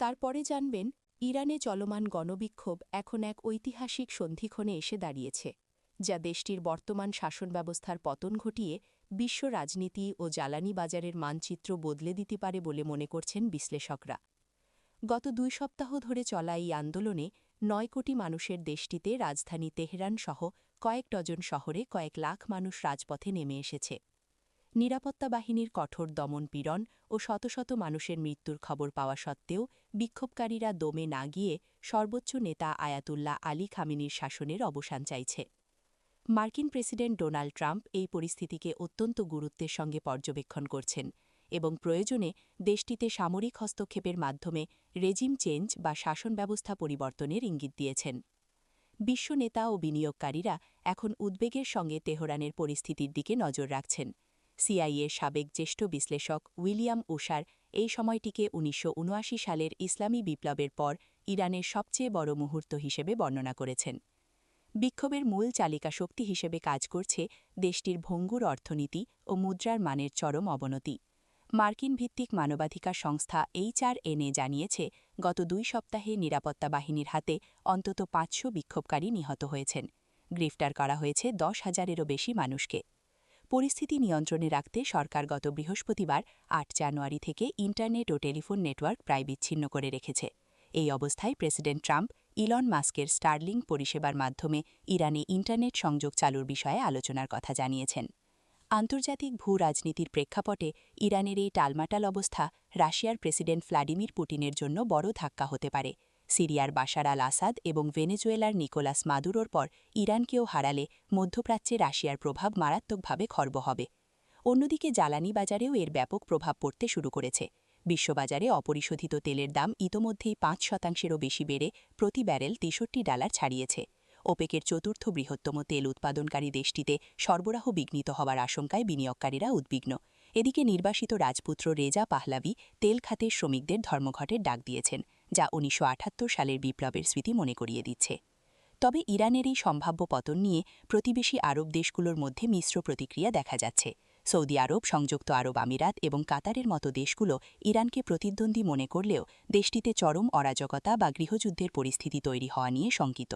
তারপরে জানবেন ইরানে চলমান গণবিক্ষোভ এখন এক ঐতিহাসিক সন্ধিক্ষণে এসে দাঁড়িয়েছে, যা দেশটির বর্তমান শাসন ব্যবস্থার পতন ঘটিয়ে বিশ্ব রাজনীতি ও জ্বালানি বাজারের মানচিত্র বদলে দিতে পারে বলে মনে করছেন বিশ্লেষকরা। গত ২ সপ্তাহ ধরে চলা এই আন্দোলনে ৯ কোটি মানুষের দেশটিতে রাজধানী তেহরান সহ কয়েক ডজন শহরে কয়েক লাখ মানুষ রাজপথে নেমে এসেছে। নিরাপত্তা বাহিনীর কঠোর দমন-পীড়ন ও শত শত মানুষের মৃত্যুর খবর পাওয়া সত্ত্বেও বিক্ষোভকারীরা দমে না গিয়ে সর্বোচ্চ নেতা আয়াতুল্লাহ আলী খামেনির শাসনের অবসান চাইছে। মার্কিন প্রেসিডেন্ট ডোনাল্ড ট্রাম্প এই পরিস্থিতিকে অত্যন্ত গুরুত্বের সঙ্গে পর্যবেক্ষণ করছেন এবং প্রয়োজনে দেশটিতে সামরিক হস্তক্ষেপের মাধ্যমে রেজিম চেঞ্জ বা শাসন ব্যবস্থা পরিবর্তনের ইঙ্গিত দিয়েছেন। বিশ্ব নেতা ও বিনিয়োগকারীরা এখন উদ্বেগের সঙ্গে তেহরানের পরিস্থিতির দিকে নজর রাখছেন। সিআইএর সাবেক জ্যেষ্ঠ বিশ্লেষক উইলিয়াম ওশার এই সময়টিকে ১৯৭৯ সালের ইসলামী বিপ্লবের পর ইরানের সবচেয়ে বড় মুহূর্ত হিসেবে বর্ণনা করেছেন। বিক্ষোভের মূল চালিকা শক্তি হিসেবে কাজ করছে দেশটির ভঙ্গুর অর্থনীতি ও মুদ্রার মানের চরম অবনতি। মার্কিন ভিত্তিক মানবাধিকার সংস্থা HRNA জানিয়েছে, গত ২ সপ্তাহে নিরাপত্তা বাহিনীর হাতে অন্তত ৫০০ বিক্ষোভকারী নিহত হয়েছেন। গ্রেফতার করা হয়েছে ১০,০০০-এরও বেশি মানুষকে। পরিস্থিতি নিয়ন্ত্রণে রাখতে সরকার গত বৃহস্পতিবার ৮ জানুয়ারি থেকে ইন্টারনেট ও টেলিফোন নেটওয়ার্ক প্রায় বিচ্ছিন্ন করে রেখেছে। এই অবস্থায় প্রেসিডেন্ট ট্রাম্প ইলন মাস্কের স্টারলিংক পরিষেবার মাধ্যমে ইরানে ইন্টারনেট সংযোগ চালুর বিষয়ে আলোচনার কথা জানিয়েছেন। আন্তর্জাতিক ভূ-রাজনীতির প্রেক্ষাপটে ইরানের এই টালমাটাল অবস্থা রাশিয়ার প্রেসিডেন্ট ভ্লাদিমির পুতিনের জন্য বড় ধাক্কা হতে পারে। সিরিয়ার বাশার আল আসাদ এবং ভেনেজুয়েলার নিকোলাস মাদুরোর পর ইরানকেও হারালে মধ্যপ্রাচ্যে রাশিয়ার প্রভাব মারাত্মকভাবে খর্ব হবে। অন্যদিকে জ্বালানি বাজারেও এর ব্যাপক প্রভাব পড়তে শুরু করেছে। বিশ্ববাজারে অপরিশোধিত তেলের দাম ইতোমধ্যেই ৫%-এরও বেশি বেড়ে প্রতি ব্যারেল $৬৩ ছাড়িয়েছে। ওপেকের চতুর্থ বৃহত্তম তেল উৎপাদনকারী দেশটিতে সরবরাহ বিঘ্নিত হওয়ার আশঙ্কায় বিনিয়োগকারীরা উদ্বিগ্ন। এদিকে নির্বাসিত রাজপুত্র রেজা পাহলাভি তেল খাতের শ্রমিকদের ধর্মঘটের ডাক দিয়েছেন, যা ১৯৭৮ সালের বিপ্লবের স্মৃতি মনে করিয়ে দিচ্ছে। তবে ইরানের এই সম্ভাব্য পতন নিয়ে প্রতিবেশী আরব দেশগুলোর মধ্যে মিশ্র প্রতিক্রিয়া দেখা যাচ্ছে। সৌদি আরব, সংযুক্ত আরব আমিরাত এবং কাতারের মতো দেশগুলো ইরানকে প্রতিদ্বন্দ্বী মনে করলেও দেশটিতে চরম অরাজকতা বা গৃহযুদ্ধের পরিস্থিতি তৈরি হওয়া নিয়ে শঙ্কিত।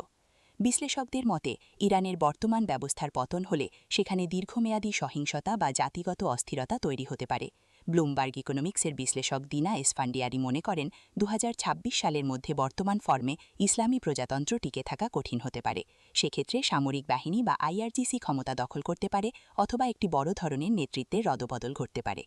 বিশ্লেষকদের মতে ইরানের বর্তমান ব্যবস্থার পতন হলে সেখানে দীর্ঘমেয়াদী সহিংসতা বা জাতিগত অস্থিরতা তৈরি হতে পারে। ব্লুমবার্গ ইকোনমিক্সের বিশ্লেষক দিনা এসফান্ডিয়ারি মনে করেন, ২০২৬ সালের মধ্যে বর্তমান ফর্মে ইসলামী প্রজাতন্ত্র টিকে থাকা কঠিন হতে পারে। সেক্ষেত্রে সামরিক বাহিনী বা IRGC ক্ষমতা দখল করতে পারে অথবা একটি বড় ধরনের নেতৃত্বের রদবদল ঘটতে পারে।